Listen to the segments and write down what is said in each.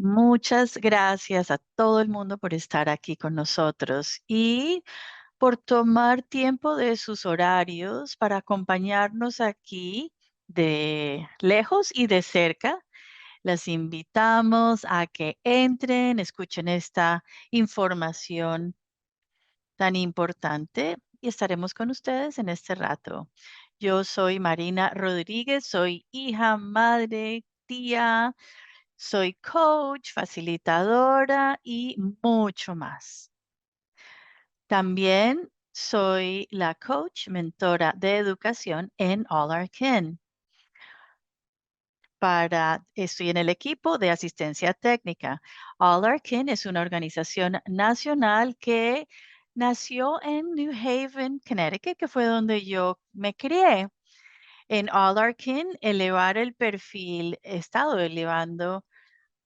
Muchas gracias a todo el mundo por estar aquí con nosotros y por tomar tiempo de sus horarios para acompañarnos aquí de lejos y de cerca. Las invitamos a que entren, escuchen esta información tan importante y estaremos con ustedes en este rato. Yo soy Marina Rodríguez, soy hija, madre, tía, soy coach, facilitadora y mucho más. También soy la coach, mentora de educación en All Our Kin. Estoy en el equipo de asistencia técnica. All Our Kin es una organización nacional que nació en New Haven, Connecticut, que fue donde yo me crié. En All Our Kin, elevar el perfil, he estado elevando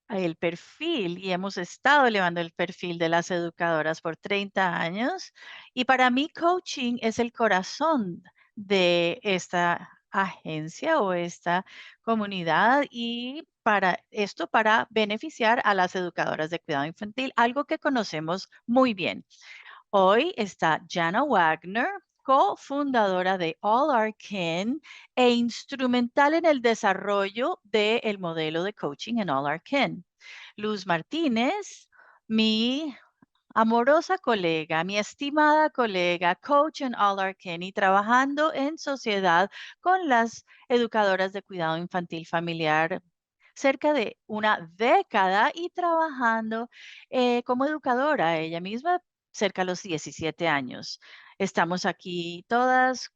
el perfil y hemos estado elevando el perfil de las educadoras por 30 años. Y para mí, coaching es el corazón de esta agencia o esta comunidad y para beneficiar a las educadoras de cuidado infantil, algo que conocemos muy bien. Hoy está Jana Wagner, cofundadora de All Our Kin e instrumental en el desarrollo del modelo de coaching en All Our Kin. Luz Martínez, mi amorosa colega, mi estimada colega, coach en All Our Kin y trabajando en sociedad con las educadoras de cuidado infantil familiar cerca de una década y trabajando como educadora ella misma cerca de los 17 años. Estamos aquí todas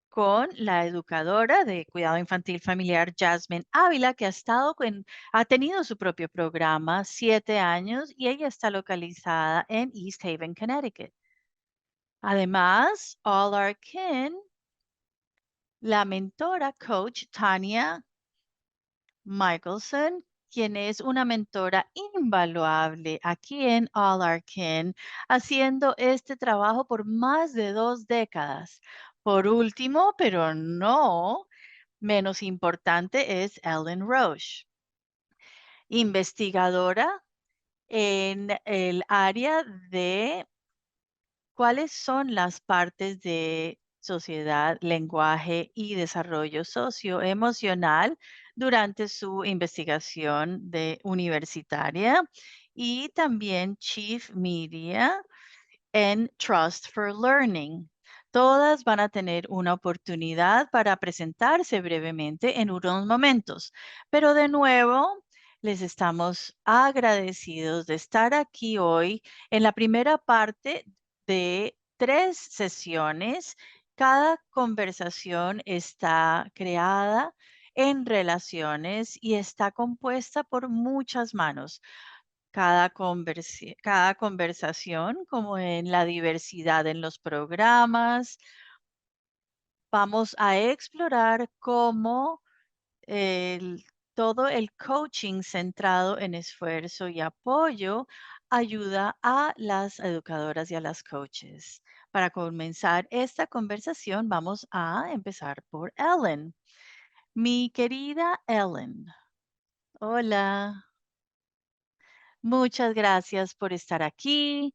con la educadora de cuidado infantil familiar Jasmine Ávila, que ha tenido su propio programa 7 años y ella está localizada en East Haven, Connecticut. Además, All Our Kin, la mentora coach Tania Michelson, quien es una mentora invaluable aquí en All Our Kin, haciendo este trabajo por más de 2 décadas. Por último, pero no menos importante, es Ellen Roche, investigadora en el área de ¿cuáles son las partes de sociedad, lenguaje y desarrollo socioemocional durante su investigación universitaria? Y también Chief Media en Trust for Learning. Todas van a tener una oportunidad para presentarse brevemente en unos momentos, pero de nuevo les estamos agradecidos de estar aquí hoy en la primera parte de 3 sesiones. Cada conversación está creada en relaciones y está compuesta por muchas manos. Cada conversación, como en la diversidad en los programas, vamos a explorar cómo el todo el coaching centrado en esfuerzo y apoyo ayuda a las educadoras y a las coaches. Para comenzar esta conversación, vamos a empezar por Ellen. Mi querida Ellen, hola, muchas gracias por estar aquí.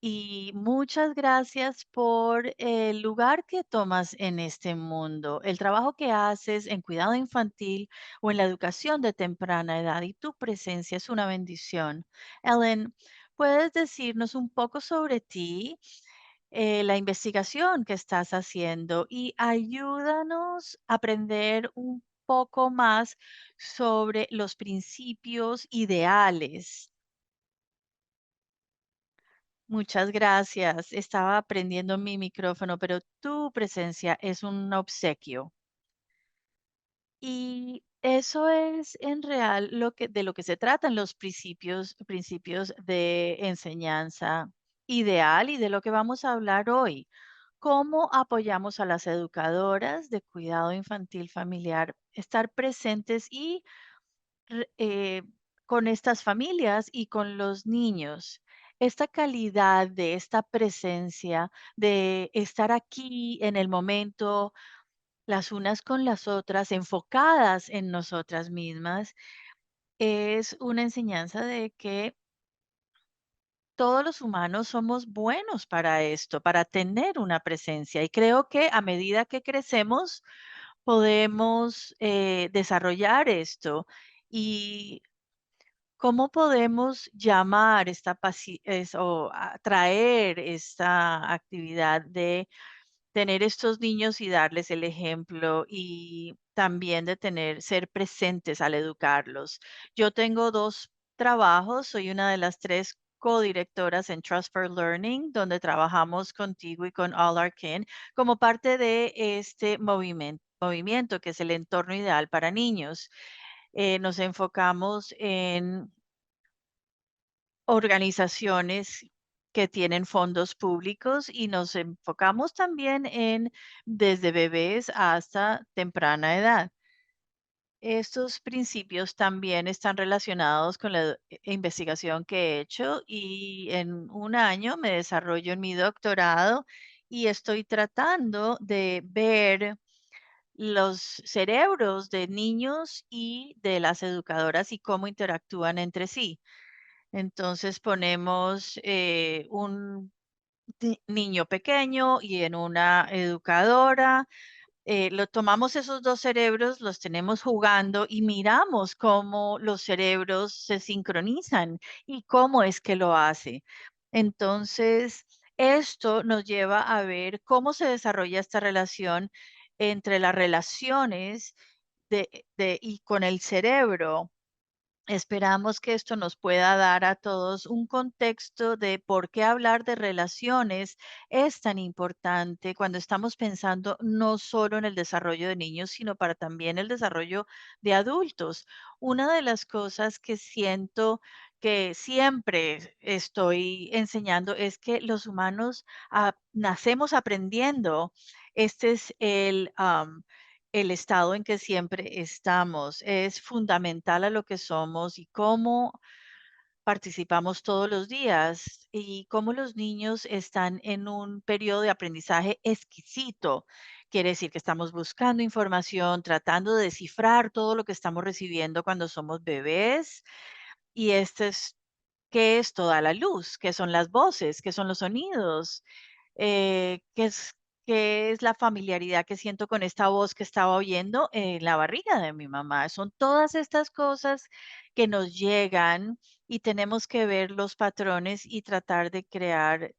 Y muchas gracias por el lugar que tomas en este mundo, el trabajo que haces en cuidado infantil o en la educación de temprana edad y tu presencia es una bendición. Ellen, ¿puedes decirnos un poco sobre ti, la investigación que estás haciendo y ayúdanos a aprender un poco más sobre los principios ideales? Muchas gracias. Estaba prendiendo mi micrófono, pero tu presencia es un obsequio. Y eso es en real de lo que se tratan los principios de enseñanza ideal y de lo que vamos a hablar hoy. ¿Cómo apoyamos a las educadoras de cuidado infantil familiar? Estar presentes y re- eh, con estas familias y con los niños. Esta calidad de esta presencia, de estar aquí en el momento, las unas con las otras, enfocadas en nosotras mismas, es una enseñanza de que todos los humanos somos buenos para esto, para tener una presencia. Y creo que a medida que crecemos, podemos desarrollar esto. Y cómo podemos llamar o atraer esta actividad de tener estos niños y darles el ejemplo y también de ser presentes al educarlos. Yo tengo 2 trabajos, soy una de las 3 codirectoras en Trust for Learning, donde trabajamos contigo y con All Our Kin como parte de este movimiento que es el entorno ideal para niños. Nos enfocamos en organizaciones que tienen fondos públicos y nos enfocamos también en desde bebés hasta temprana edad. Estos principios también están relacionados con la investigación que he hecho y en un año me desarrollo en mi doctorado y estoy tratando de ver los cerebros de niños y de las educadoras y cómo interactúan entre sí. Entonces ponemos un niño pequeño y en una educadora, lo tomamos esos 2 cerebros, los tenemos jugando y miramos cómo los cerebros se sincronizan y cómo es que lo hace. Entonces, esto nos lleva a ver cómo se desarrolla esta relación entre las relaciones y con el cerebro. Esperamos que esto nos pueda dar a todos un contexto de por qué hablar de relaciones es tan importante cuando estamos pensando no solo en el desarrollo de niños, sino para también el desarrollo de adultos. Una de las cosas que siento que siempre estoy enseñando es que los humanos nacemos aprendiendo. Este es el estado en que siempre estamos. Es fundamental a lo que somos y cómo participamos todos los días y cómo los niños están en un periodo de aprendizaje exquisito. Quiere decir que estamos buscando información, tratando de descifrar todo lo que estamos recibiendo cuando somos bebés y este es qué es toda la luz, qué son las voces, qué son los sonidos, qué es la familiaridad que siento con esta voz que estaba oyendo en la barriga de mi mamá. Son todas estas cosas que nos llegan y tenemos que ver los patrones y tratar de crear,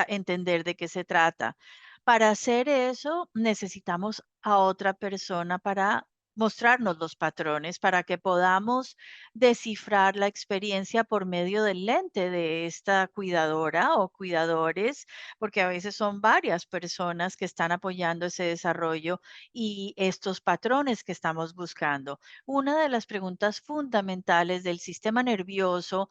entender de qué se trata. Para hacer eso, necesitamos a otra persona para mostrarnos los patrones, para que podamos descifrar la experiencia por medio del lente de esta cuidadora o cuidadores, porque a veces son varias personas que están apoyando ese desarrollo y estos patrones que estamos buscando. Una de las preguntas fundamentales del sistema nervioso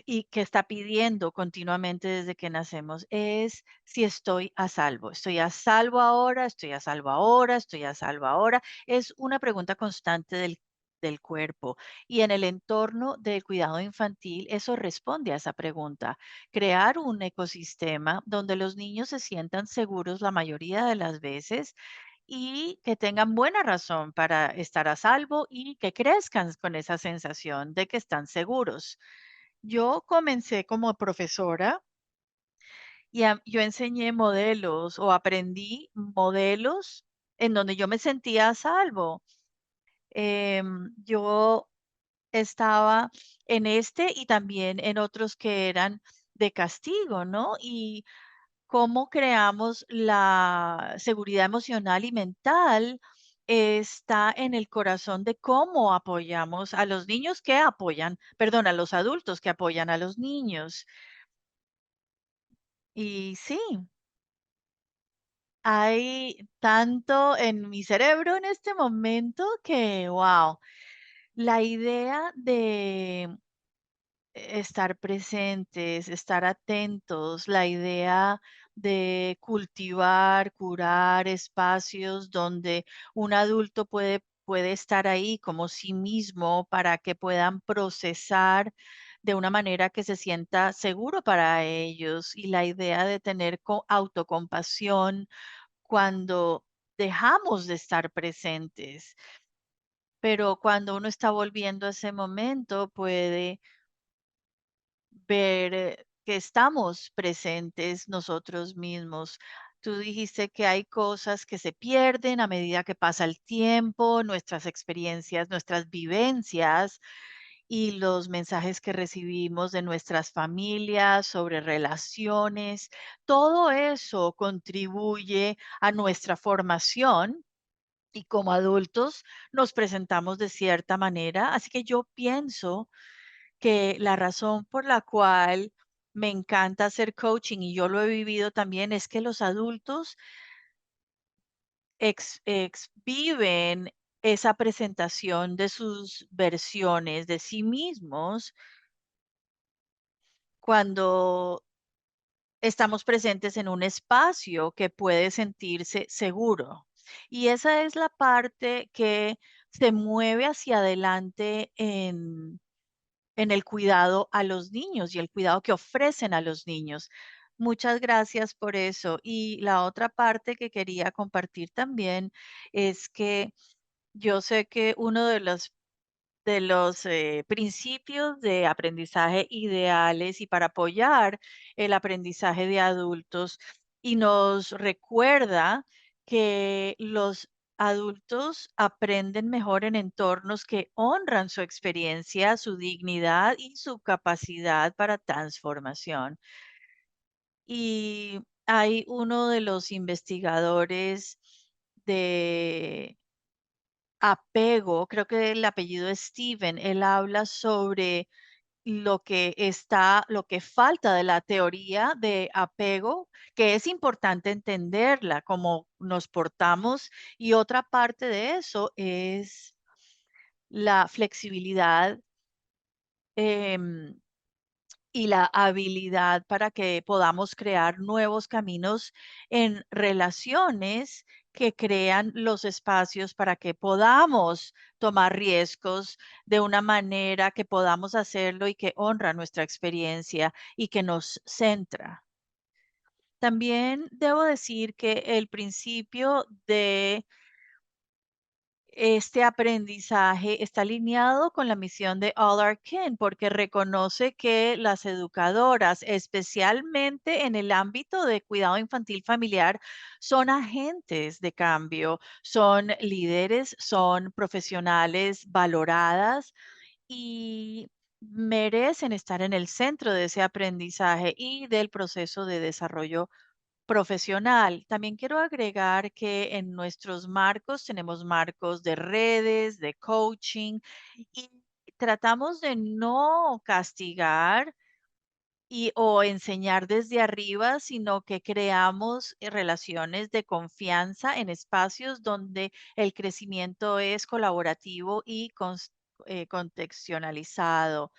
y que está pidiendo continuamente desde que nacemos, es si estoy a salvo. ¿Estoy a salvo ahora? ¿Estoy a salvo ahora? ¿Estoy a salvo ahora? Es una pregunta constante del cuerpo. Y en el entorno del cuidado infantil, eso responde a esa pregunta. Crear un ecosistema donde los niños se sientan seguros la mayoría de las veces y que tengan buena razón para estar a salvo y que crezcan con esa sensación de que están seguros. Yo comencé como profesora y yo enseñé modelos o aprendí modelos en donde yo me sentía a salvo. Yo estaba en este y también en otros que eran de castigo, ¿no? Y cómo creamos la seguridad emocional y mental está en el corazón de cómo apoyamos a los niños que apoyan, perdón, a los adultos que apoyan a los niños. Y sí, hay tanto en mi cerebro en este momento que, wow, la idea de estar presentes, estar atentos, la idea de cultivar, curar espacios donde un adulto puede estar ahí como sí mismo para que puedan procesar de una manera que se sienta seguro para ellos y la idea de tener autocompasión cuando dejamos de estar presentes. pero cuando uno está volviendo a ese momento puede ver que estamos presentes nosotros mismos. Tú dijiste que hay cosas que se pierden a medida que pasa el tiempo, nuestras experiencias, nuestras vivencias y los mensajes que recibimos de nuestras familias sobre relaciones. Todo eso contribuye a nuestra formación y como adultos nos presentamos de cierta manera. Así que yo pienso que la razón por la cual me encanta hacer coaching y yo lo he vivido también es que los adultos viven esa presentación de sus versiones de sí mismos cuando estamos presentes en un espacio que puede sentirse seguro. Y esa es la parte que se mueve hacia adelante en el cuidado a los niños y el cuidado que ofrecen a los niños. Muchas gracias por eso. Y la otra parte que quería compartir también es que yo sé que uno de los principios de aprendizaje ideales y para apoyar el aprendizaje de adultos y nos recuerda que los adultos aprenden mejor en entornos que honran su experiencia, su dignidad y su capacidad para transformación. Y hay uno de los investigadores de apego, creo que el apellido es Steven, él habla sobre lo que falta de la teoría de apego, que es importante entenderla, cómo nos portamos, y otra parte de eso es la flexibilidad, em, y la habilidad para que podamos crear nuevos caminos en relaciones que crean los espacios para que podamos tomar riesgos de una manera que podamos hacerlo y que honra nuestra experiencia y que nos centra. También debo decir que el principio de este aprendizaje está alineado con la misión de All Our Kin porque reconoce que las educadoras, especialmente en el ámbito de cuidado infantil familiar, son agentes de cambio, son líderes, son profesionales valoradas y merecen estar en el centro de ese aprendizaje y del proceso de desarrollo profesional. También quiero agregar que en nuestros marcos tenemos marcos de redes, de coaching y tratamos de no castigar y o enseñar desde arriba, sino que creamos relaciones de confianza en espacios donde el crecimiento es colaborativo y contextualizado.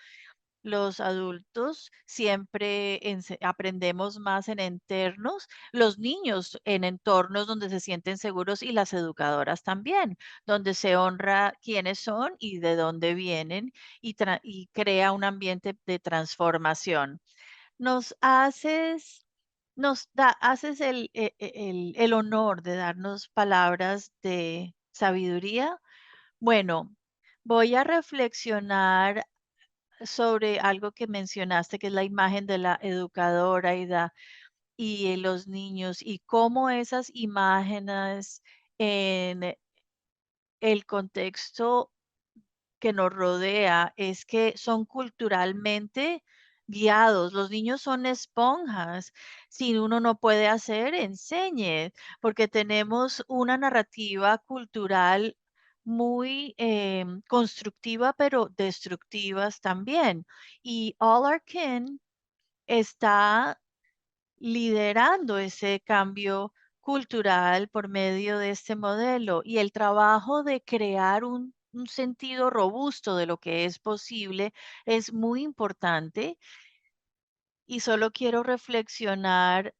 Los adultos siempre aprendemos más en entornos, los niños en entornos donde se sienten seguros y las educadoras también, donde se honra quiénes son y de dónde vienen y crea un ambiente de transformación. Nos haces, haces el honor de darnos palabras de sabiduría. Bueno, voy a reflexionar sobre algo que mencionaste, que es la imagen de la educadora y los niños, y cómo esas imágenes en el contexto que nos rodea es que son culturalmente guiados. Los niños son esponjas. Si uno no puede hacer, enseñe, porque tenemos una narrativa cultural muy constructiva, pero destructivas también. Y All Our Kin está liderando ese cambio cultural por medio de este modelo y el trabajo de crear un sentido robusto de lo que es posible es muy importante y solo quiero reflexionar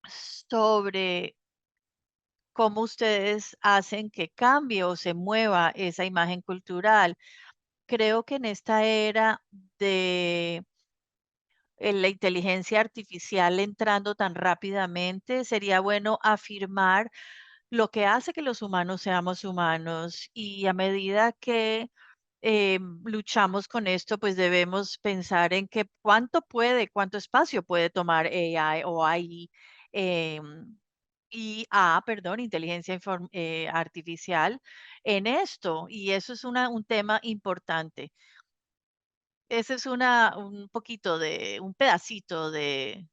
sobre cómo ustedes hacen que cambie o se mueva esa imagen cultural. Creo que en esta era de la inteligencia artificial entrando tan rápidamente, sería bueno afirmar lo que hace que los humanos seamos humanos y a medida que luchamos con esto, pues debemos pensar en que cuánto espacio puede tomar AI o AI, IA, perdón, artificial en esto. Y eso es un tema importante. Ese es un poquito un pedacito de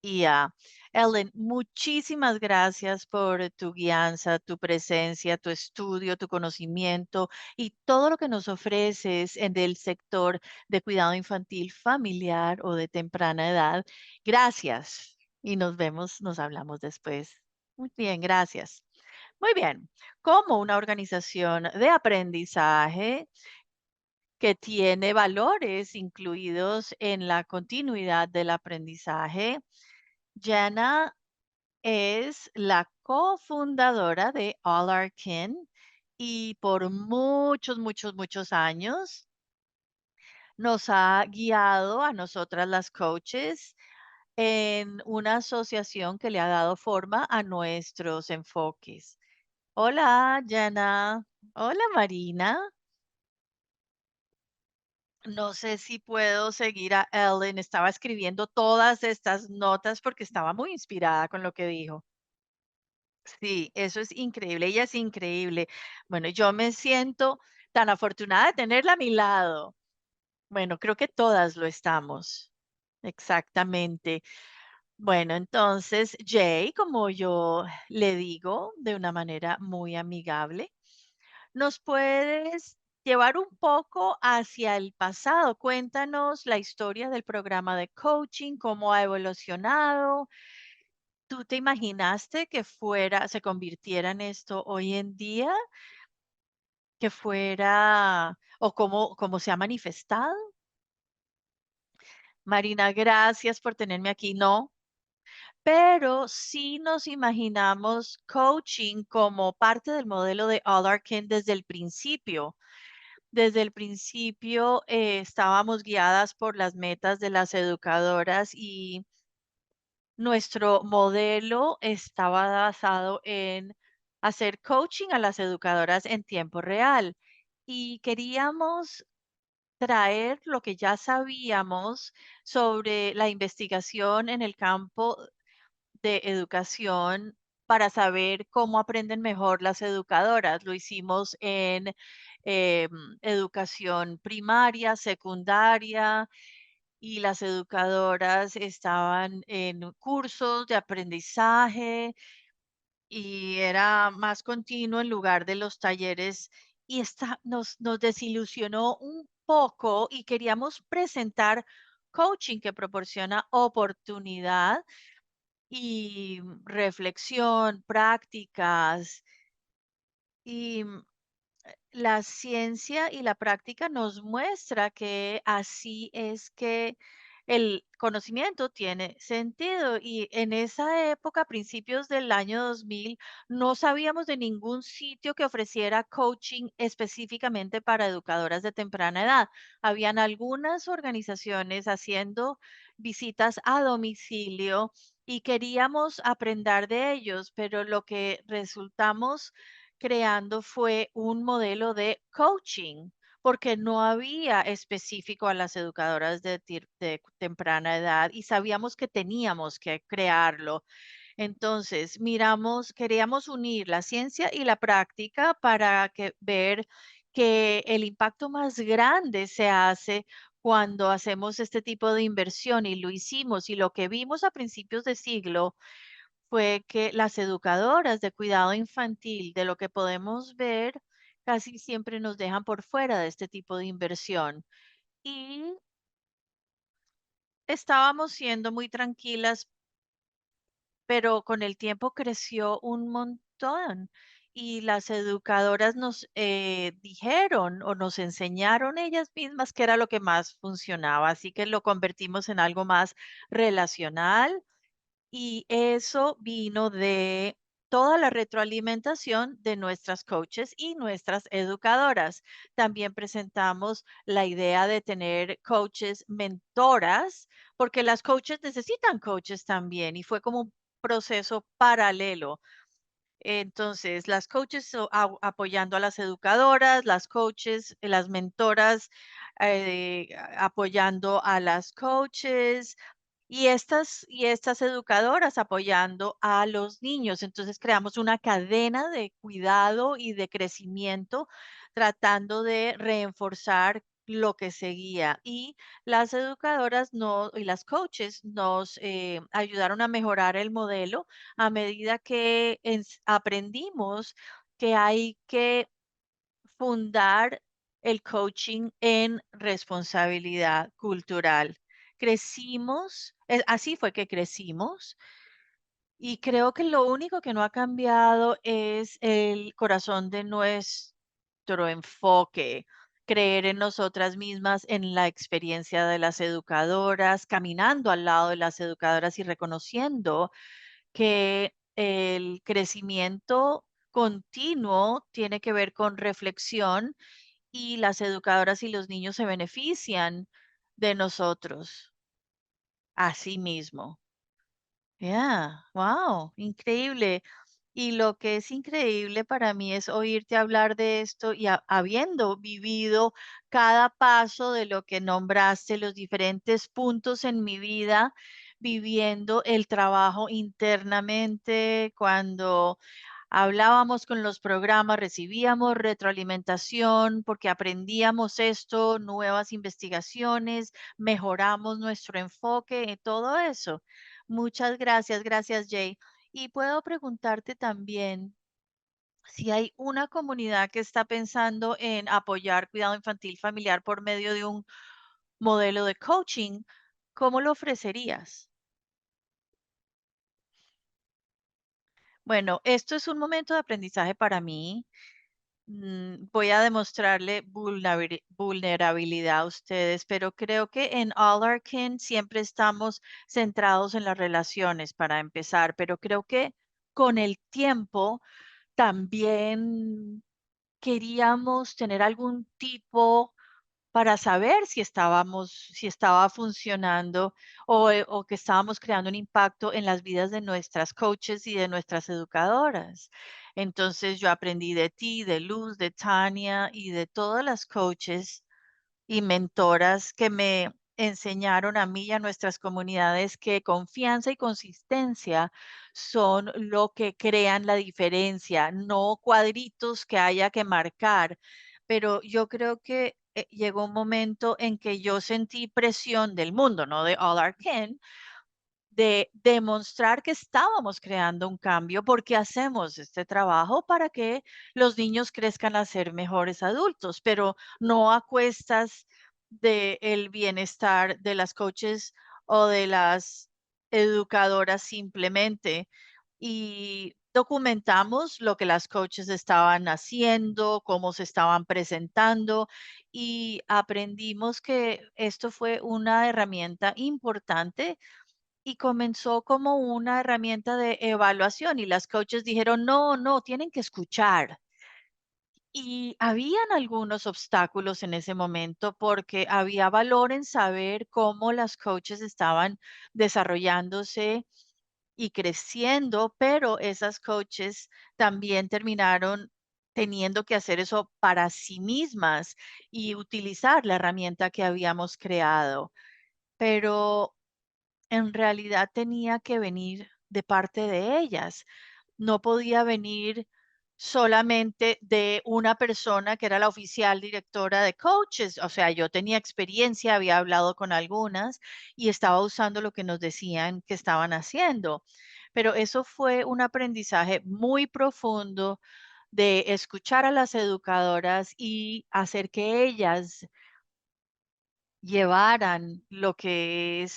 IA. Ellen, muchísimas gracias por tu guianza, tu presencia, tu estudio, tu conocimiento y todo lo que nos ofreces en el sector de cuidado infantil familiar o de temprana edad. Gracias y nos hablamos después. Muy bien, gracias. Muy bien. Como una organización de aprendizaje que tiene valores incluidos en la continuidad del aprendizaje, Jana es la cofundadora de All Our Kin y por muchos, muchos, muchos años nos ha guiado a nosotras las coaches en una asociación que le ha dado forma a nuestros enfoques. Hola, Jana. Hola, Marina. No sé si puedo seguir a Ellen. Estaba escribiendo todas estas notas porque estaba muy inspirada con lo que dijo. Sí, eso es increíble, ella es increíble. Bueno, yo me siento tan afortunada de tenerla a mi lado. Bueno, creo que todas lo estamos. Exactamente. Bueno, entonces, Jay, como yo le digo de una manera muy amigable, ¿nos puedes llevar un poco hacia el pasado? Cuéntanos la historia del programa de coaching, cómo ha evolucionado. ¿Tú te imaginaste que se convirtiera en esto hoy en día? ¿Que fuera o cómo se ha manifestado? Marina, gracias por tenerme aquí. No, pero sí nos imaginamos coaching como parte del modelo de All Our Kin desde el principio. Desde el principio estábamos guiadas por las metas de las educadoras y nuestro modelo estaba basado en hacer coaching a las educadoras en tiempo real y queríamos traer lo que ya sabíamos sobre la investigación en el campo de educación para saber cómo aprenden mejor las educadoras. Lo hicimos en em, educación primaria, secundaria, y las educadoras estaban en cursos de aprendizaje y era más continuo en lugar de los talleres y nos desilusionó un poco y queríamos presentar coaching que proporciona oportunidad y reflexión, prácticas y la ciencia y la práctica nos muestra que así es que el conocimiento tiene sentido y en esa época, a principios del año 2000, no sabíamos de ningún sitio que ofreciera coaching específicamente para educadoras de temprana edad. Habían algunas organizaciones haciendo visitas a domicilio y queríamos aprender de ellos, pero lo que resultamos creando fue un modelo de coaching, porque no había específico a las educadoras de temprana edad y sabíamos que teníamos que crearlo. Entonces, queríamos unir la ciencia y la práctica para ver que el impacto más grande se hace cuando hacemos este tipo de inversión y lo hicimos y lo que vimos a principios de siglo fue que las educadoras de cuidado infantil, de lo que podemos ver, casi siempre nos dejan por fuera de este tipo de inversión. Y estábamos siendo muy tranquilas, pero con el tiempo creció un montón. Y las educadoras nos dijeron o nos enseñaron ellas mismas que era lo que más funcionaba. Así que lo convertimos en algo más relacional. Y eso vino de toda la retroalimentación de nuestras coaches y nuestras educadoras. También presentamos la idea de tener coaches mentoras, porque las coaches necesitan coaches también y fue como un proceso paralelo. Entonces, las coaches apoyando a las educadoras, las coaches, las mentoras apoyando a las coaches, y estas educadoras apoyando a los niños. Entonces creamos una cadena de cuidado y de crecimiento tratando de reforzar lo que seguía. Y las educadoras no, y las coaches nos ayudaron a mejorar el modelo a medida que aprendimos que hay que fundar el coaching en responsabilidad cultural. Crecimos, así fue que crecimos, y creo que lo único que no ha cambiado es el corazón de nuestro enfoque, creer en nosotras mismas, en la experiencia de las educadoras, caminando al lado de las educadoras y reconociendo que el crecimiento continuo tiene que ver con reflexión, y las educadoras y los niños se benefician de nosotros. Así mismo. Yeah, wow, increíble. Y lo que es increíble para mí es oírte hablar de esto y habiendo vivido cada paso de lo que nombraste, los diferentes puntos en mi vida, viviendo el trabajo internamente, cuando hablábamos con los programas, recibíamos retroalimentación porque aprendíamos esto, nuevas investigaciones, mejoramos nuestro enfoque, todo eso. Muchas gracias, gracias Jay. Y puedo preguntarte también si hay una comunidad que está pensando en apoyar cuidado infantil familiar por medio de un modelo de coaching, ¿cómo lo ofrecerías? Bueno, esto es un momento de aprendizaje para mí. Voy a demostrarle vulnerabilidad a ustedes, pero creo que en All Our Kin siempre estamos centrados en las relaciones para empezar, pero creo que con el tiempo también queríamos tener algún tipo para saber si estaba funcionando o que estábamos creando un impacto en las vidas de nuestras coaches y de nuestras educadoras. Entonces yo aprendí de ti, de Luz, de Tania y de todas las coaches y mentoras que me enseñaron a mí y a nuestras comunidades que confianza y consistencia son lo que crean la diferencia, no cuadritos que haya que marcar. Pero yo creo que llegó un momento en que yo sentí presión del mundo, no de All Our Kin, de demostrar que estábamos creando un cambio porque hacemos este trabajo para que los niños crezcan a ser mejores adultos, pero no a cuestas del bienestar de las coaches o de las educadoras simplemente. Y documentamos lo que las coaches estaban haciendo, cómo se estaban presentando, y aprendimos que esto fue una herramienta importante y comenzó como una herramienta de evaluación, y las coaches dijeron, no, no, tienen que escuchar. Y habían algunos obstáculos en ese momento porque había valor en saber cómo las coaches estaban desarrollándose y creciendo, pero esas coaches también terminaron teniendo que hacer eso para sí mismas y utilizar la herramienta que habíamos creado. Pero en realidad tenía que venir de parte de ellas. No podía venir solamente de una persona que era la oficial directora de coaches. O sea, yo tenía experiencia, había hablado con algunas y estaba usando lo que nos decían que estaban haciendo. Pero eso fue un aprendizaje muy profundo de escuchar a las educadoras y hacer que ellas llevaran lo que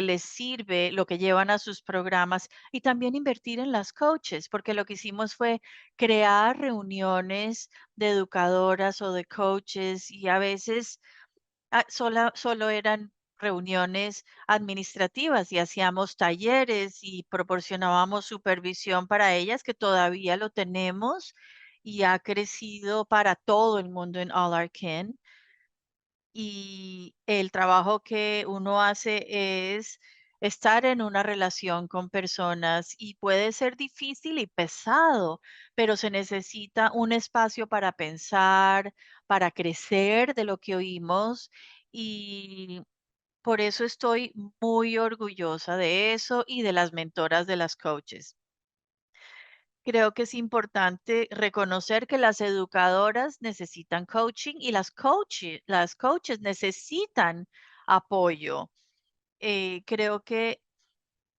les sirve, lo que llevan a sus programas, y también invertir en las coaches, porque lo que hicimos fue crear reuniones de educadoras o de coaches, y a veces solo eran reuniones administrativas, y hacíamos talleres y proporcionábamos supervisión para ellas, que todavía lo tenemos y ha crecido para todo el mundo en All Our Kin. Y el trabajo que uno hace es estar en una relación con personas y puede ser difícil y pesado, pero se necesita un espacio para pensar, para crecer de lo que oímos y por eso estoy muy orgullosa de eso y de las mentoras de las coaches. Creo que es importante reconocer que las educadoras necesitan coaching y las coaches necesitan apoyo. Creo que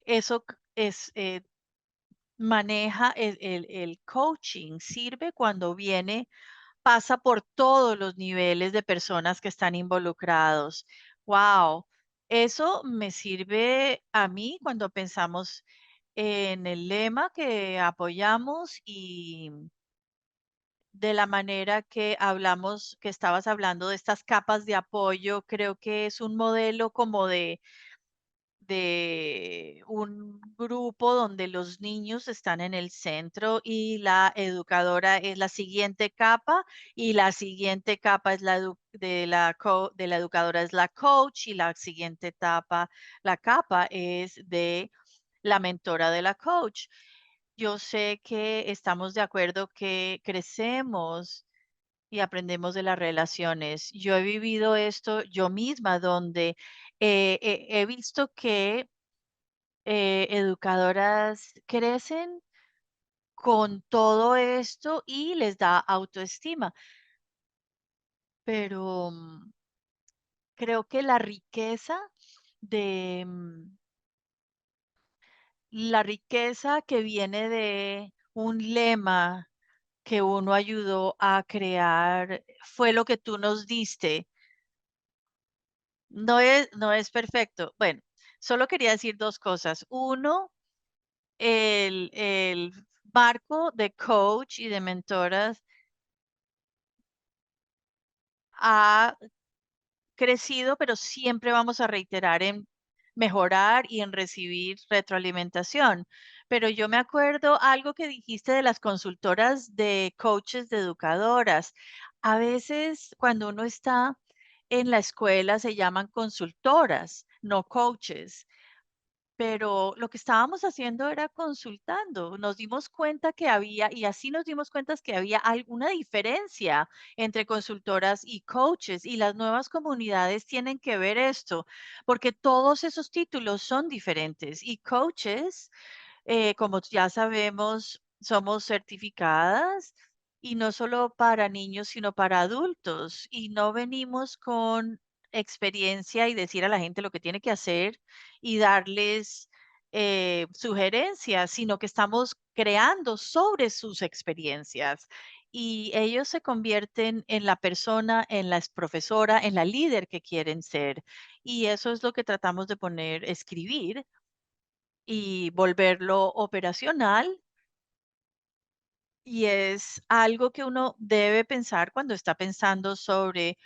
eso maneja el coaching, sirve cuando pasa por todos los niveles de personas que están involucrados. Wow, eso me sirve a mí cuando pensamos en el lema que apoyamos y de la manera que hablamos, que estabas hablando de estas capas de apoyo, creo que es un modelo como de un grupo donde los niños están en el centro y la educadora es la siguiente capa y la siguiente capa es de la educadora es la coach y la siguiente etapa, la capa es de la mentora de la coach. Yo sé que estamos de acuerdo que crecemos y aprendemos de las relaciones. Yo he vivido esto yo misma, donde he visto que educadoras crecen con todo esto y les da autoestima, pero creo que de la riqueza que viene de un lema que uno ayudó a crear fue lo que tú nos diste. No es perfecto. Bueno, solo quería decir 2 cosas. Uno, el marco de coach y de mentoras ha crecido, pero siempre vamos a reiterar en mejorar y en recibir retroalimentación. Pero yo me acuerdo algo que dijiste de las consultoras de coaches, de educadoras. A veces cuando uno está en la escuela se llaman consultoras, no coaches. Pero lo que estábamos haciendo era consultando. Nos dimos cuenta que había, y así nos dimos cuenta que había alguna diferencia entre consultoras y coaches, y las nuevas comunidades tienen que ver esto, porque todos esos títulos son diferentes y coaches como ya sabemos, somos certificadas y no solo para niños, sino para adultos. Y no venimos con experiencia y decir a la gente lo que tiene que hacer y darles sugerencias, sino que estamos creando sobre sus experiencias. Y ellos se convierten en la persona, en la profesora, en la líder que quieren ser. Y eso es lo que tratamos de poner, escribir y volverlo operacional, y es algo que uno debe pensar cuando está pensando sobre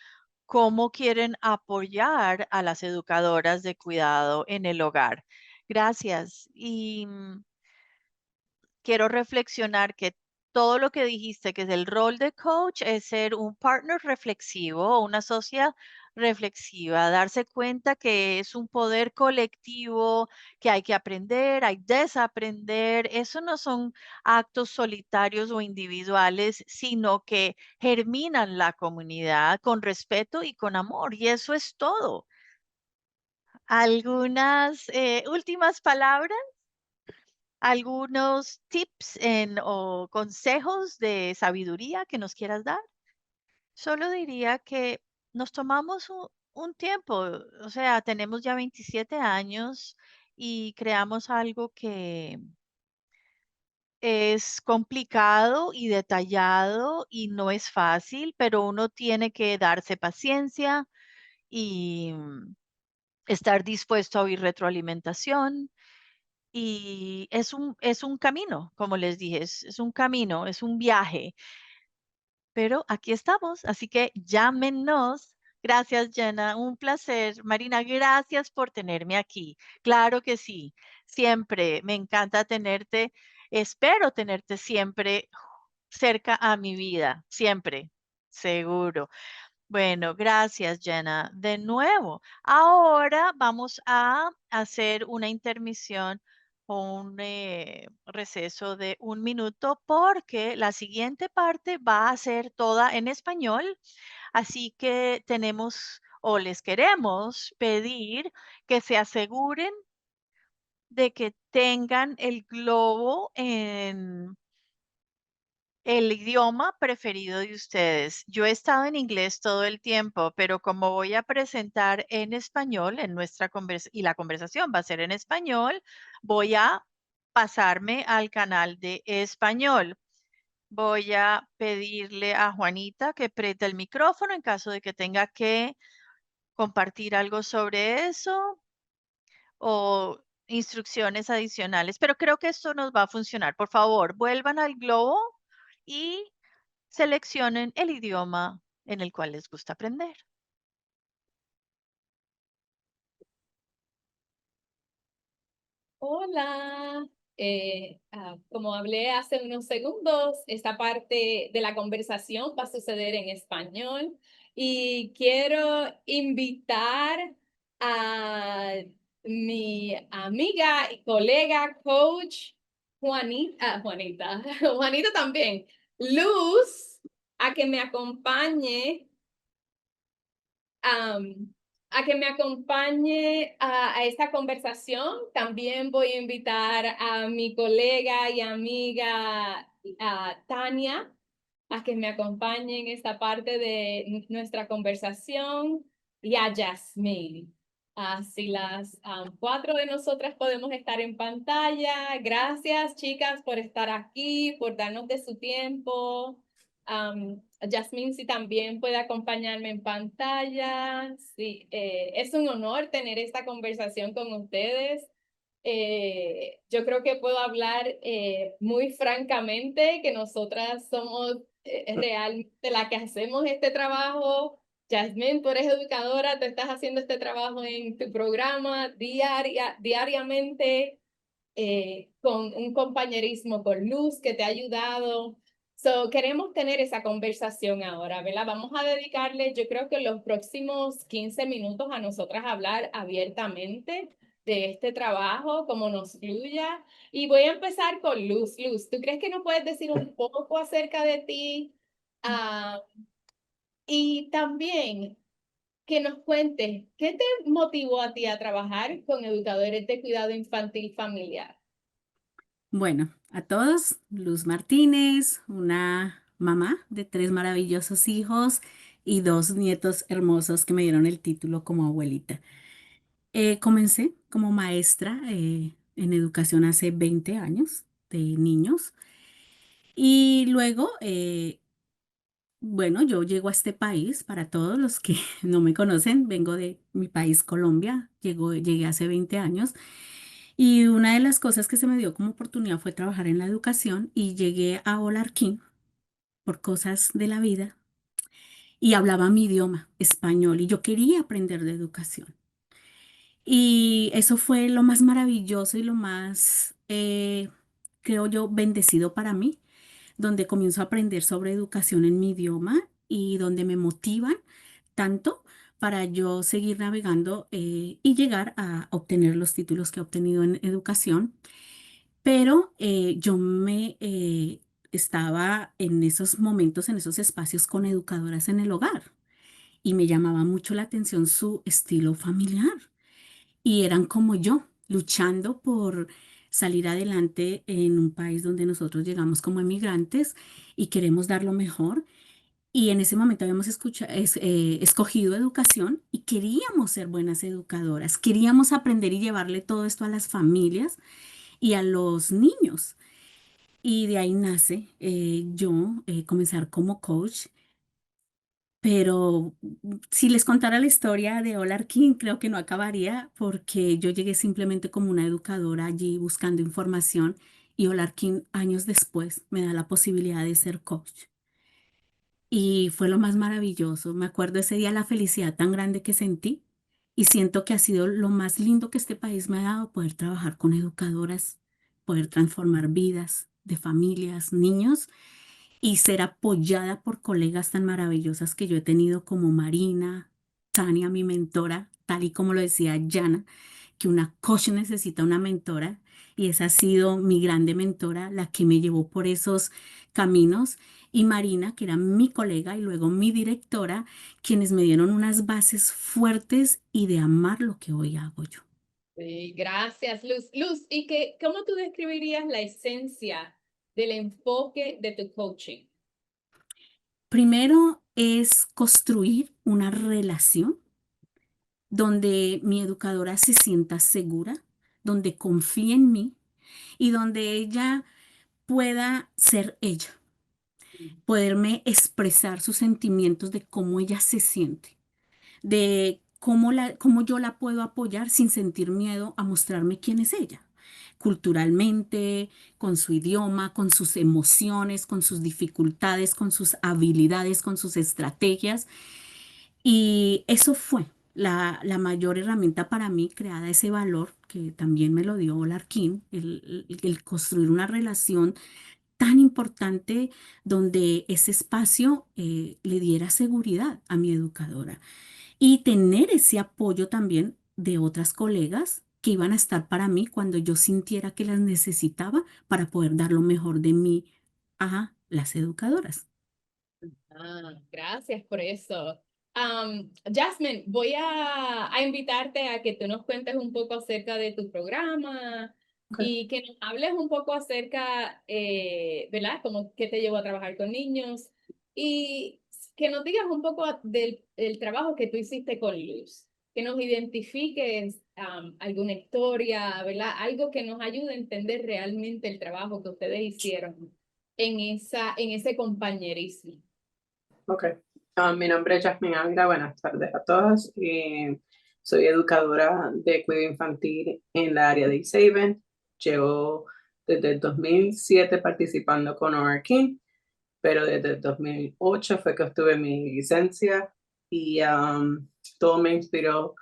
cómo quieren apoyar a las educadoras de cuidado en el hogar. Gracias. Y quiero reflexionar que todo lo que dijiste, que es el rol de coach, es ser un partner reflexivo o una socia reflexiva, darse cuenta que es un poder colectivo, que hay que aprender, hay desaprender. Eso no son actos solitarios o individuales, sino que germinan la comunidad con respeto y con amor. Y eso es todo. ¿Algunas últimas palabras? ¿Algunos tips o consejos de sabiduría que nos quieras dar? Solo diría que nos tomamos un tiempo, o sea, tenemos ya 27 años y creamos algo que es complicado y detallado y no es fácil, pero uno tiene que darse paciencia y estar dispuesto a oír retroalimentación. Y es un camino, como les dije, es un camino, es un viaje, pero aquí estamos, así que llámenos. Gracias, Jenna, un placer. Marina, gracias por tenerme aquí. Claro que sí, siempre me encanta tenerte. Espero tenerte siempre cerca a mi vida, siempre, seguro. Bueno, gracias, Jenna. De nuevo, ahora vamos a hacer una intermisión o un receso de 1 minuto porque la siguiente parte va a ser toda en español. Así que tenemos o les queremos pedir que se aseguren de que tengan el globo en el idioma preferido de ustedes. Yo he estado en inglés todo el tiempo, pero como voy a presentar en español en nuestra y la conversación va a ser en español, voy a pasarme al canal de español. Voy a pedirle a Juanita que preste el micrófono en caso de que tenga que compartir algo sobre eso o instrucciones adicionales, pero creo que esto nos va a funcionar. Por favor, vuelvan al globo y seleccionen el idioma en el cual les gusta aprender. Hola. Como hablé hace unos segundos, esta parte de la conversación va a suceder en español y quiero invitar a mi amiga y colega coach Juanita, Juanita también, Luz, a que me acompañe am, a que me acompañe a esta conversación. También voy a invitar a mi colega y amiga Tania a que me acompañe en esta parte de nuestra conversación y a Jasmine. Así las cuatro de nosotras podemos estar en pantalla. Gracias, chicas, por estar aquí, por darnos de su tiempo. Jasmine, si también puede acompañarme en pantalla. Sí, es un honor tener esta conversación con ustedes. Yo creo que puedo hablar muy francamente que nosotras somos realmente las que hacemos este trabajo. Jasmine, tú eres educadora, tú estás haciendo este trabajo en tu programa diariamente con un compañerismo con Luz que te ha ayudado. Queremos tener esa conversación ahora, ¿verdad? Vamos a dedicarle, yo creo que los próximos 15 minutos a nosotras hablar abiertamente de este trabajo, como nos fluya. Y voy a empezar con Luz. Luz, ¿tú crees que nos puedes decir un poco acerca de ti? Ah, y también que nos cuentes, ¿qué te motivó a ti a trabajar con educadores de cuidado infantil familiar? Bueno, a todos, Luz Martínez, una mamá de 3 maravillosos hijos y 2 nietos hermosos que me dieron el título como abuelita. Comencé como maestra en educación hace 20 años de niños y luego, bueno, yo llego a este país, para todos los que no me conocen, vengo de mi país, Colombia, llegué hace 20 años. Y una de las cosas que se me dio como oportunidad fue trabajar en la educación y llegué a Olarquín por cosas de la vida y hablaba mi idioma, español, y yo quería aprender de educación. Y eso fue lo más maravilloso y lo más, creo yo, bendecido para mí, donde comienzo a aprender sobre educación en mi idioma y donde me motivan tanto para yo seguir navegando y llegar a obtener los títulos que he obtenido en educación. Pero yo me estaba en esos momentos, en esos espacios con educadoras en el hogar y me llamaba mucho la atención su estilo familiar y eran como yo, luchando por salir adelante en un país donde nosotros llegamos como emigrantes y queremos dar lo mejor. Y en ese momento habíamos escogido educación y queríamos ser buenas educadoras, queríamos aprender y llevarle todo esto a las familias y a los niños. Y de ahí nace yo comenzar como coach. Pero si les contara la historia de Olar King, creo que no acabaría porque yo llegué simplemente como una educadora allí buscando información y Olar King años después me da la posibilidad de ser coach. Y fue lo más maravilloso. Me acuerdo ese día la felicidad tan grande que sentí y siento que ha sido lo más lindo que este país me ha dado poder trabajar con educadoras, poder transformar vidas de familias, niños y ser apoyada por colegas tan maravillosas que yo he tenido como Marina, Tania, mi mentora, tal y como lo decía Jana, que una coach necesita una mentora y esa ha sido mi grande mentora, la que me llevó por esos caminos, y Marina, que era mi colega y luego mi directora, quienes me dieron unas bases fuertes y de amar lo que hoy hago yo. Sí, gracias, Luz. Luz, ¿y cómo tú describirías la esencia del enfoque de tu coaching? Primero es construir una relación donde mi educadora se sienta segura, donde confíe en mí y donde ella pueda ser ella, poderme expresar sus sentimientos de cómo ella se siente, de cómo yo la puedo apoyar sin sentir miedo a mostrarme quién es ella, culturalmente, con su idioma, con sus emociones, con sus dificultades, con sus habilidades, con sus estrategias. Y eso fue la mayor herramienta para mí, creada ese valor que también me lo dio Larkin, el construir una relación tan importante donde ese espacio le diera seguridad a mi educadora y tener ese apoyo también de otras colegas que iban a estar para mí cuando yo sintiera que las necesitaba para poder dar lo mejor de mí a las educadoras. Gracias por eso. Jasmine, voy a invitarte a que tú nos cuentes un poco acerca de tu programa y que nos hables un poco acerca, ¿verdad? Como qué te llevó a trabajar con niños y que nos digas un poco del trabajo que tú hiciste con Luz, que nos identifiques alguna historia, ¿verdad? Algo que nos ayude a entender realmente el trabajo que ustedes hicieron en ese compañerismo. Ok. Mi nombre es Jasmine Ávila. Buenas tardes a todas. Soy educadora de cuidado infantil en la área de East Haven. Llevo desde el 2007 participando con ORCIN, pero desde el 2008 fue que obtuve mi licencia y todo me inspiró.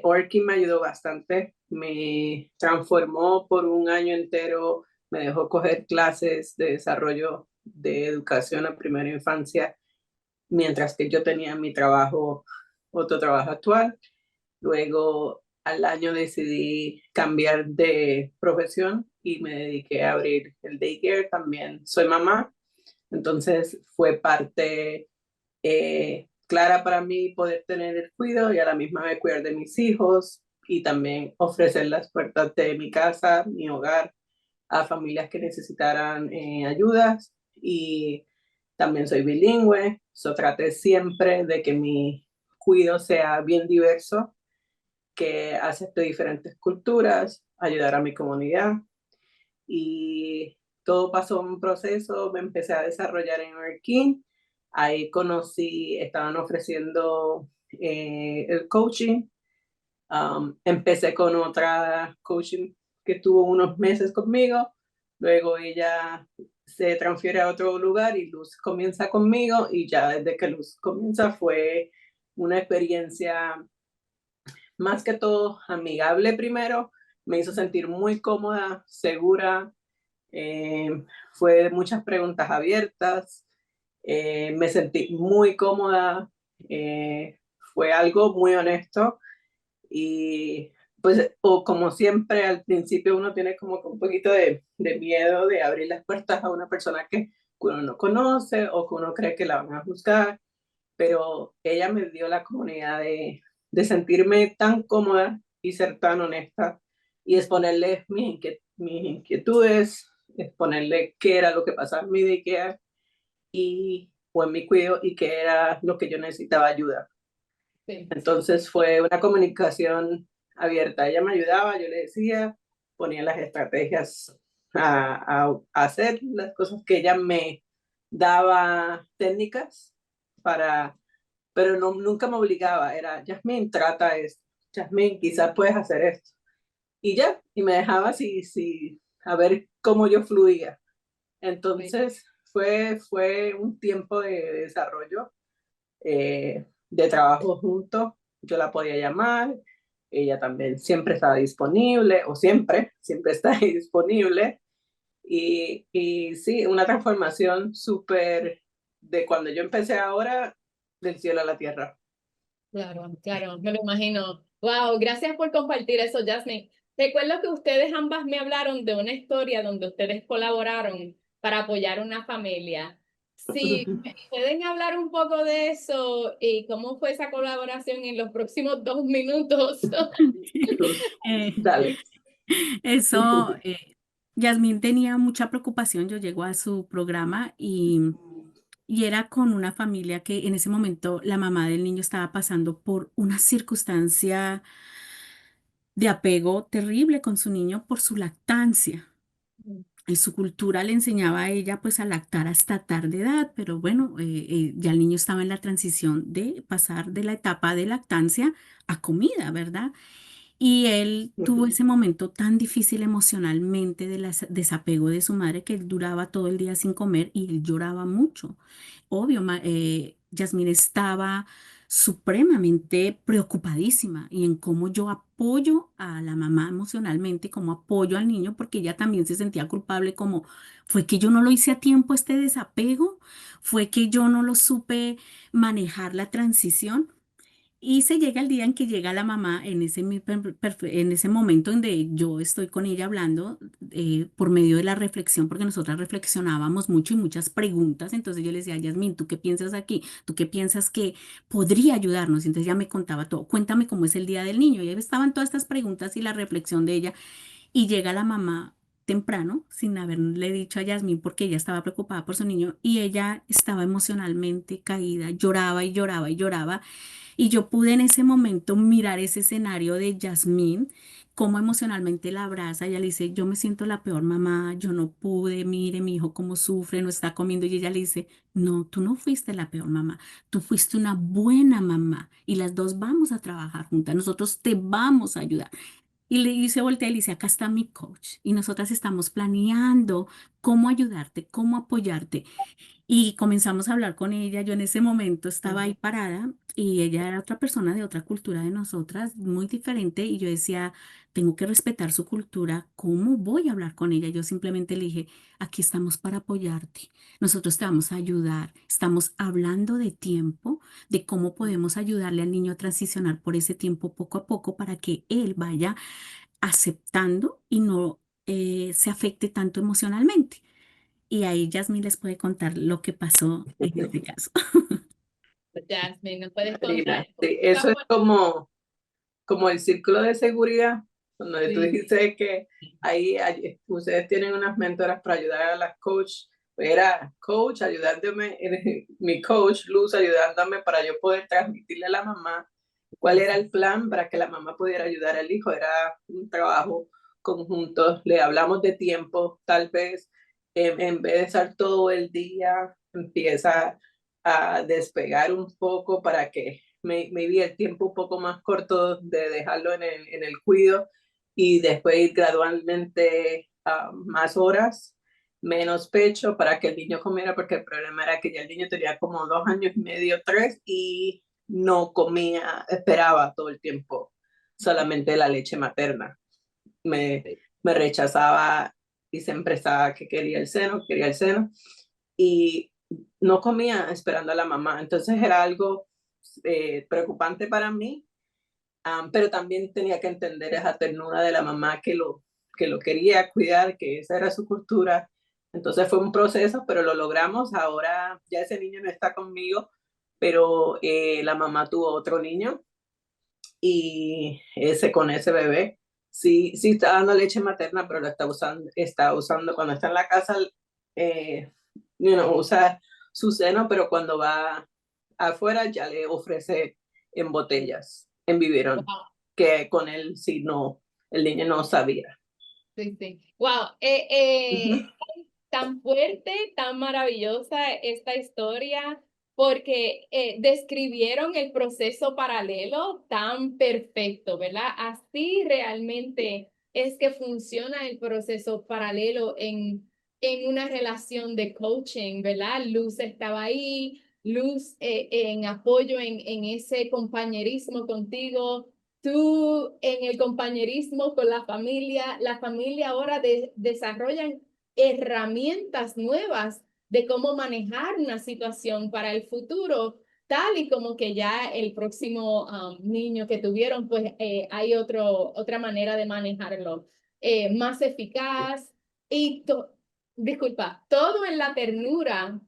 ORCIN me ayudó bastante, me transformó por un año entero, me dejó coger clases de desarrollo de educación a primera infancia mientras que yo tenía mi trabajo, otro trabajo actual. Luego al año decidí cambiar de profesión y me dediqué a abrir el daycare. También soy mamá, entonces fue parte clara para mí poder tener el cuidado y a la misma vez cuidar de mis hijos y también ofrecer las puertas de mi casa, mi hogar, a familias que necesitaran ayudas. Y también soy bilingüe, traté siempre de que mi cuidado sea bien diverso, que acepte diferentes culturas, ayudar a mi comunidad. Y todo pasó en un proceso, me empecé a desarrollar en Orkin. Ahí conocí, estaban ofreciendo el coaching. Empecé con otra coaching que tuvo unos meses conmigo. Luego ella se transfiere a otro lugar y Luz comienza conmigo, y ya desde que Luz comienza fue una experiencia más que todo amigable primero. Me hizo sentir muy cómoda, segura. Fue de muchas preguntas abiertas. Me sentí muy cómoda. Fue algo muy honesto. Y pues, o como siempre, al principio uno tiene como un poquito de miedo de abrir las puertas a una persona que uno no conoce o que uno cree que la van a juzgar, pero ella me dio la comunidad de sentirme tan cómoda y ser tan honesta y exponerle mis inquietudes, exponerle qué era lo que pasaba en mi daycare o en mi cuidado y qué era lo que yo necesitaba ayuda. Sí. Entonces fue una comunicación abierta. Ella me ayudaba, yo le decía, ponía las estrategias a hacer las cosas que ella me daba técnicas para, pero no, nunca me obligaba. Era, Jasmine, trata esto. Jasmine, quizás puedes hacer esto. Y ya, y me dejaba así, a ver cómo yo fluía. Entonces fue un tiempo de desarrollo, de trabajo juntos. Yo la podía llamar, ella también siempre estaba disponible, o siempre está disponible. Y sí, una transformación súper de cuando yo empecé ahora, del cielo a la tierra. Claro, claro, me lo imagino. Wow, gracias por compartir eso, Jasmine. Recuerdo que ustedes ambas me hablaron de una historia donde ustedes colaboraron para apoyar una familia. Si me pueden hablar un poco de eso y cómo fue esa colaboración en los próximos 2 minutos. Eh, Dale. Eso, Yasmín tenía mucha preocupación. Yo llego a su programa y era con una familia que en ese momento la mamá del niño estaba pasando por una circunstancia de apego terrible con su niño por su lactancia. Y su cultura le enseñaba a ella pues a lactar hasta tarde edad, pero bueno, ya el niño estaba en la transición de pasar de la etapa de lactancia a comida, ¿verdad? Y él tuvo ese momento tan difícil emocionalmente del desapego de su madre que él duraba todo el día sin comer y él lloraba mucho. Obvio, Yasmín estaba supremamente preocupadísima y en cómo yo apoyo a la mamá emocionalmente, cómo apoyo al niño, porque ella también se sentía culpable, como fue que yo no lo hice a tiempo este desapego, fue que yo no lo supe manejar la transición. Y se llega el día en que llega la mamá en ese momento en que yo estoy con ella hablando por medio de la reflexión, porque nosotras reflexionábamos mucho y muchas preguntas. Entonces yo le decía, Yasmín, ¿tú qué piensas aquí? ¿Tú qué piensas que podría ayudarnos? Y entonces ella me contaba todo. Cuéntame cómo es el día del niño. Y ahí estaban todas estas preguntas y la reflexión de ella. Y llega la mamá temprano, sin haberle dicho a Yasmín, porque ella estaba preocupada por su niño y ella estaba emocionalmente caída, lloraba y lloraba y lloraba. Y yo pude en ese momento mirar ese escenario de Yasmín, cómo emocionalmente la abraza. Ella le dice, yo me siento la peor mamá, yo no pude, mire mi hijo cómo sufre, no está comiendo. Y ella le dice, no, tú no fuiste la peor mamá, tú fuiste una buena mamá y las dos vamos a trabajar juntas, nosotros te vamos a ayudar. Y se voltea y le dice, acá está mi coach y nosotras estamos planeando cómo ayudarte, cómo apoyarte. Y comenzamos a hablar con ella. Yo en ese momento estaba ahí parada y ella era otra persona de otra cultura de nosotras, muy diferente. Y yo decía, tengo que respetar su cultura. ¿Cómo voy a hablar con ella? Yo simplemente le dije, aquí estamos para apoyarte. Nosotros te vamos a ayudar. Estamos hablando de tiempo, de cómo podemos ayudarle al niño a transicionar por ese tiempo poco a poco para que él vaya aceptando y no se afecte tanto emocionalmente. Y ahí Yasmín les puede contar lo que pasó en este caso. Jasmine, ¿nos puedes Marina, contar? sí, eso es como el círculo de seguridad, donde tú Sí. dices que ahí ustedes tienen unas mentoras para ayudar a las coach. Era coach ayudándome, mi coach Luz ayudándome para yo poder transmitirle a la mamá cuál era el plan para que la mamá pudiera ayudar al hijo. Era un trabajo conjunto, le hablamos de tiempo, tal vez en vez de estar todo el día, empieza a despegar un poco para que me vi el tiempo un poco más corto de dejarlo en el cuido y después ir gradualmente a más horas, menos pecho para que el niño comiera, porque el problema era que ya el niño tenía como 2 años y medio, 3, y no comía, esperaba todo el tiempo solamente la leche materna. Me rechazaba y siempre estaba que quería el seno, y no comía esperando a la mamá. Entonces era algo preocupante para mí, pero también tenía que entender esa ternura de la mamá que lo quería cuidar, que esa era su cultura. Entonces fue un proceso, pero lo logramos. Ahora ya ese niño no está conmigo, pero la mamá tuvo otro niño y con ese bebé sí está dando leche materna, pero lo está usando cuando está en la casa, eh, usa su seno, pero cuando va afuera ya le ofrece en botellas, en biberón, Wow. que con él sí no, el niño no sabía. Sí, sí. Wow. Tan fuerte, tan maravillosa esta historia, porque describieron el proceso paralelo tan perfecto, ¿verdad? Así realmente es que funciona el proceso paralelo en una relación de coaching, ¿verdad? Luz estaba ahí, Luz en apoyo en ese compañerismo contigo, tú en el compañerismo con la familia ahora desarrollan herramientas nuevas de cómo manejar una situación para el futuro, tal y como que ya el próximo niño que tuvieron, pues hay otra manera de manejarlo, más eficaz y, disculpa, todo en la ternura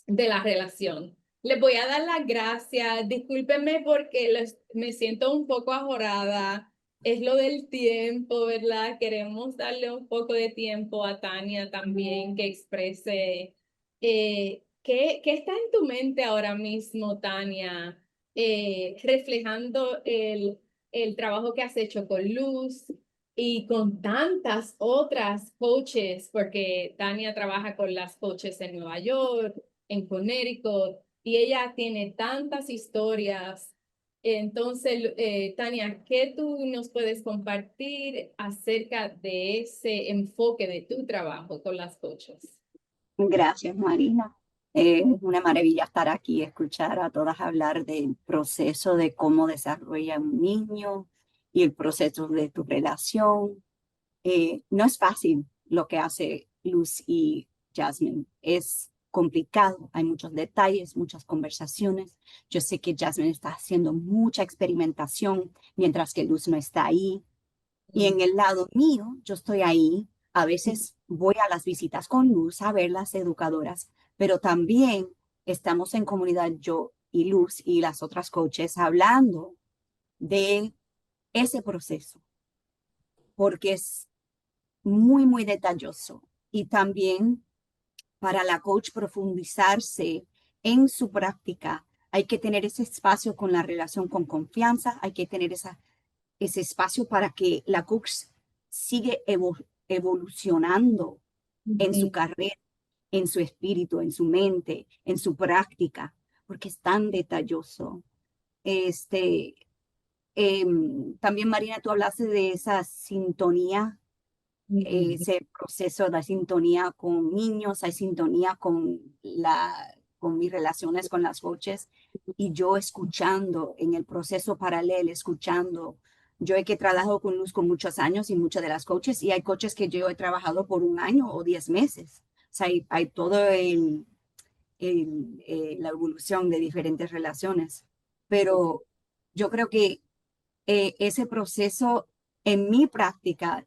de la relación. Les voy a dar las gracias. Discúlpenme porque me siento un poco ajorada. Es lo del tiempo, ¿verdad? Queremos darle un poco de tiempo a Tania también que exprese qué está en tu mente ahora mismo, Tania, reflejando el trabajo que has hecho con Luz y con tantas otras coaches, porque Tania trabaja con las coaches en Nueva York, en Connecticut, y ella tiene tantas historias. Entonces, Tania, ¿qué tú nos puedes compartir acerca de ese enfoque de tu trabajo con las coaches? Gracias, Marina. Es una maravilla estar aquí y escuchar a todas hablar del proceso de cómo desarrolla un niño y el proceso de tu relación. No es fácil lo que hace Luz y Jasmine. Es complicado, hay muchos detalles, muchas conversaciones. Yo sé que Jasmine está haciendo mucha experimentación mientras que Luz no está ahí. Y en el lado mío, yo estoy ahí. A veces voy a las visitas con Luz a ver las educadoras, pero también estamos en comunidad yo y Luz y las otras coaches hablando de ese proceso, porque es muy, muy detalloso. Y también para la coach profundizarse en su práctica, hay que tener ese espacio con la relación con confianza, hay que tener ese espacio para que la coach sigue evolucionando en su carrera, en su espíritu, en su mente, en su práctica, porque es tan detalloso. También, Marina, tú hablaste de esa sintonía, ese proceso de sintonía con niños, hay sintonía con mis relaciones con las coaches y yo escuchando en el proceso paralelo, escuchando. Yo he que trabajado con Luz con muchos años y muchas de las coaches y hay coaches que yo he trabajado por 1 año o 10 meses. O sea, hay todo la evolución de diferentes relaciones. Pero yo creo que ese proceso en mi práctica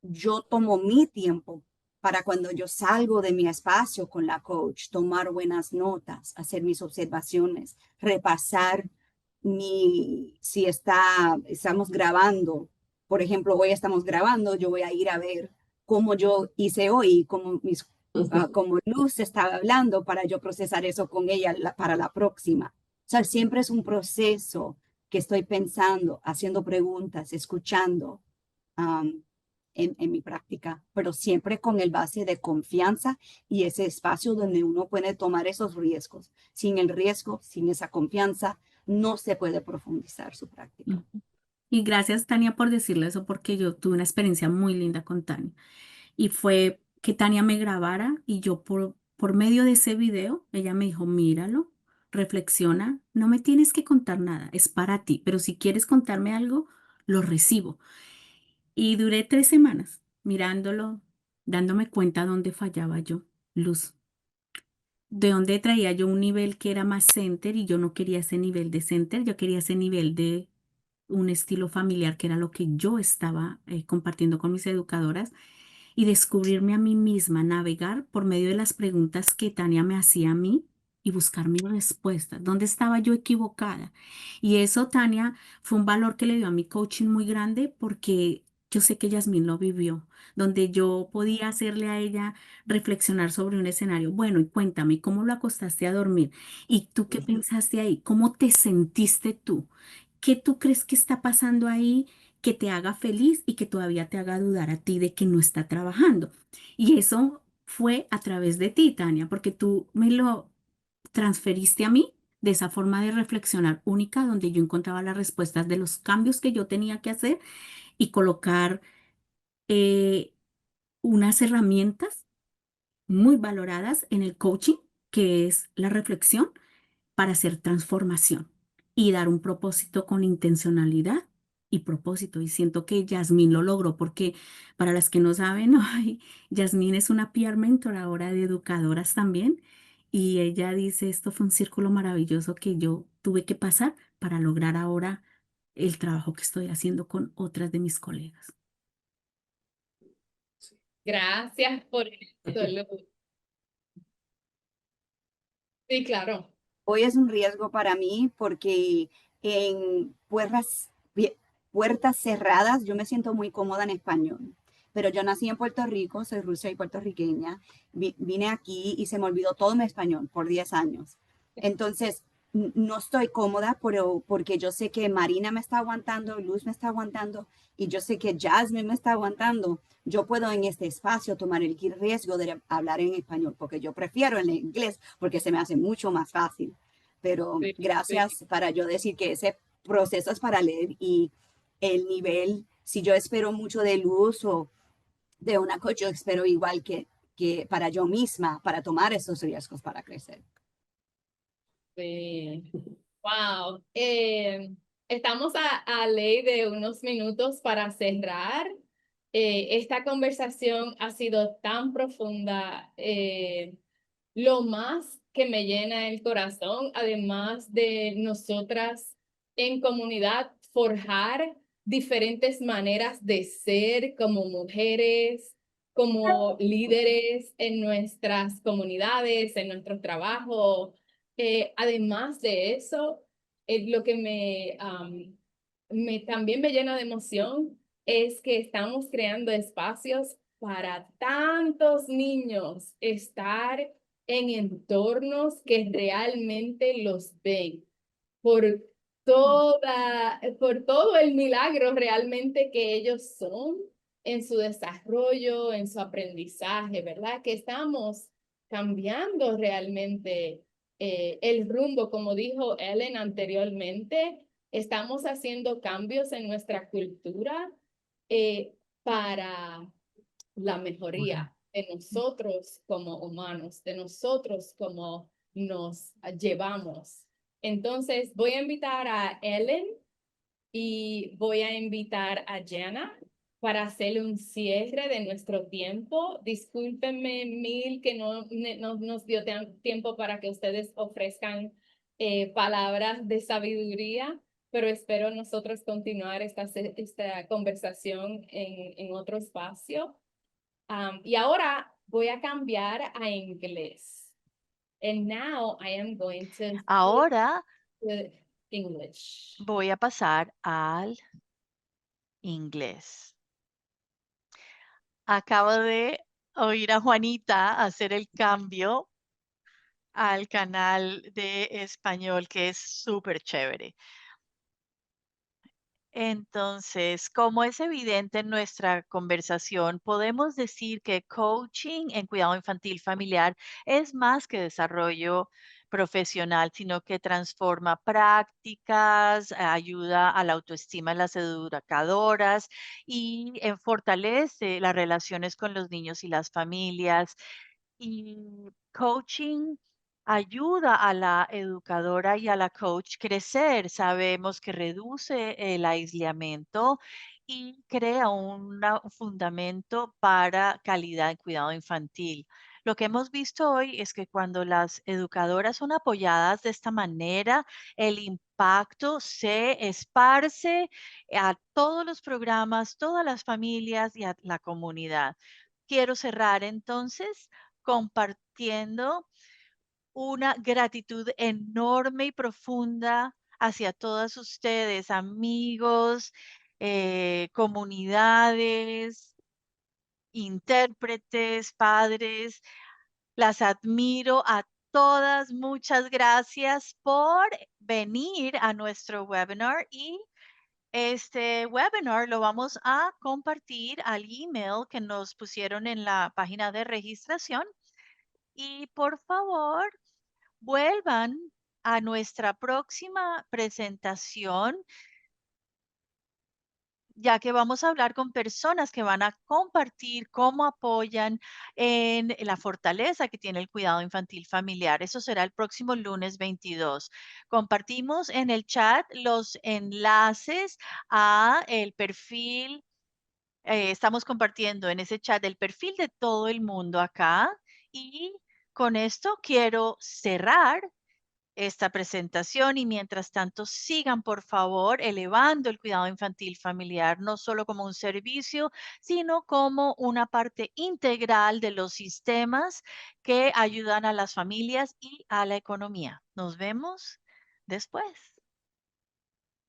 yo tomo mi tiempo para cuando yo salgo de mi espacio con la coach, tomar buenas notas, hacer mis observaciones, repasar si estamos grabando. Por ejemplo, hoy estamos grabando, yo voy a ir a ver cómo yo hice hoy, como Luz estaba hablando para yo procesar eso con ella para la próxima. O sea, siempre es un proceso que estoy pensando, haciendo preguntas, escuchando. En mi práctica, pero siempre con el base de confianza y ese espacio donde uno puede tomar esos riesgos. Sin el riesgo, sin esa confianza, no se puede profundizar su práctica. Y gracias, Tania, por decirle eso, porque yo tuve una experiencia muy linda con Tania. Y fue que Tania me grabara y yo por medio de ese video, ella me dijo, míralo, reflexiona, no me tienes que contar nada, es para ti, pero si quieres contarme algo, lo recibo. Y duré 3 semanas mirándolo, dándome cuenta dónde fallaba yo, Luz, de dónde traía yo un nivel que era más center y yo no quería ese nivel de center, yo quería ese nivel de un estilo familiar que era lo que yo estaba compartiendo con mis educadoras y descubrirme a mí misma, navegar por medio de las preguntas que Tania me hacía a mí y buscar mis respuestas. ¿Dónde estaba yo equivocada? Y eso, Tania, fue un valor que le dio a mi coaching muy grande porque yo sé que Yasmín lo vivió, donde yo podía hacerle a ella reflexionar sobre un escenario. Bueno, y cuéntame, ¿cómo lo acostaste a dormir? ¿Y tú qué pensaste ahí? ¿Cómo te sentiste tú? ¿Qué tú crees que está pasando ahí que te haga feliz y que todavía te haga dudar a ti de que no está trabajando? Y eso fue a través de ti, Tania, porque tú me lo transferiste a mí de esa forma de reflexionar única, donde yo encontraba las respuestas de los cambios que yo tenía que hacer y colocar eh, unas herramientas muy valoradas en el coaching, que es la reflexión para hacer transformación y dar un propósito con intencionalidad y propósito. Y siento que Yasmín lo logró porque para las que no saben, ay, Yasmín es una peer mentor ahora de educadoras también. Y ella dice, esto fue un círculo maravilloso que yo tuve que pasar para lograr ahora el trabajo que estoy haciendo con otras de mis colegas. Gracias por eso, Luz. Sí, claro. Hoy es un riesgo para mí porque en puertas cerradas yo me siento muy cómoda en español. Pero yo nací en Puerto Rico, soy rusa y puertorriqueña. Vine aquí y se me olvidó todo mi español por 10 años. Entonces, no estoy cómoda, pero porque yo sé que Marina me está aguantando, Luz me está aguantando y yo sé que Jasmine me está aguantando. Yo puedo en este espacio tomar el riesgo de hablar en español porque yo prefiero el inglés porque se me hace mucho más fácil. Pero Sí, sí. gracias para yo decir que ese proceso es para leer y el nivel, si yo espero mucho de Luz o de una coach, yo espero igual que para yo misma, para tomar esos riesgos para crecer. Sí. Wow. Estamos a ley de unos minutos para cerrar. Esta conversación ha sido tan profunda. Lo más que me llena el corazón, además de nosotras en comunidad, forjar diferentes maneras de ser como mujeres, como líderes en nuestras comunidades, en nuestro trabajo. Además de eso, lo que también me llena de emoción es que estamos creando espacios para tantos niños estar en entornos que realmente los ven por por todo el milagro realmente que ellos son en su desarrollo, en su aprendizaje, ¿verdad? Que estamos cambiando realmente el rumbo, como dijo Ellen anteriormente, estamos haciendo cambios en nuestra cultura para la mejoría de nosotros como humanos, de nosotros como nos llevamos. Entonces, voy a invitar a Ellen y voy a invitar a Jana para hacer un cierre de nuestro tiempo. Discúlpenme mil que no nos dio tiempo para que ustedes ofrezcan palabras de sabiduría, pero espero nosotros continuar esta conversación en otro espacio. Y ahora voy a cambiar a inglés. And now I am going to switch Ahora to English. voy a pasar al inglés. Acabo de oír a Juanita hacer el cambio al canal de español, que es súper chévere. Entonces, como es evidente en nuestra conversación, podemos decir que coaching en cuidado infantil familiar es más que desarrollo profesional, sino que transforma prácticas, ayuda a la autoestima de las educadoras y fortalece las relaciones con los niños y las familias. Y coaching ayuda a la educadora y a la coach crecer. Sabemos que reduce el aislamiento y crea un fundamento para calidad en cuidado infantil. Lo que hemos visto hoy es que cuando las educadoras son apoyadas de esta manera, el impacto se esparce a todos los programas, todas las familias y a la comunidad. Quiero cerrar entonces compartiendo una gratitud enorme y profunda hacia todas ustedes, amigos, comunidades, intérpretes, padres. Las admiro a todas. Muchas gracias por venir a nuestro webinar y este webinar lo vamos a compartir al email que nos pusieron en la página de registración. Y por favor, vuelvan a nuestra próxima presentación ya que vamos a hablar con personas que van a compartir cómo apoyan en la fortaleza que tiene el cuidado infantil familiar. Eso será el próximo lunes 22. Compartimos en el chat los enlaces a el perfil. Estamos compartiendo en ese chat el perfil de todo el mundo acá y con esto quiero cerrar esta presentación y mientras tanto sigan por favor elevando el cuidado infantil familiar, no solo como un servicio, sino como una parte integral de los sistemas que ayudan a las familias y a la economía. Nos vemos después.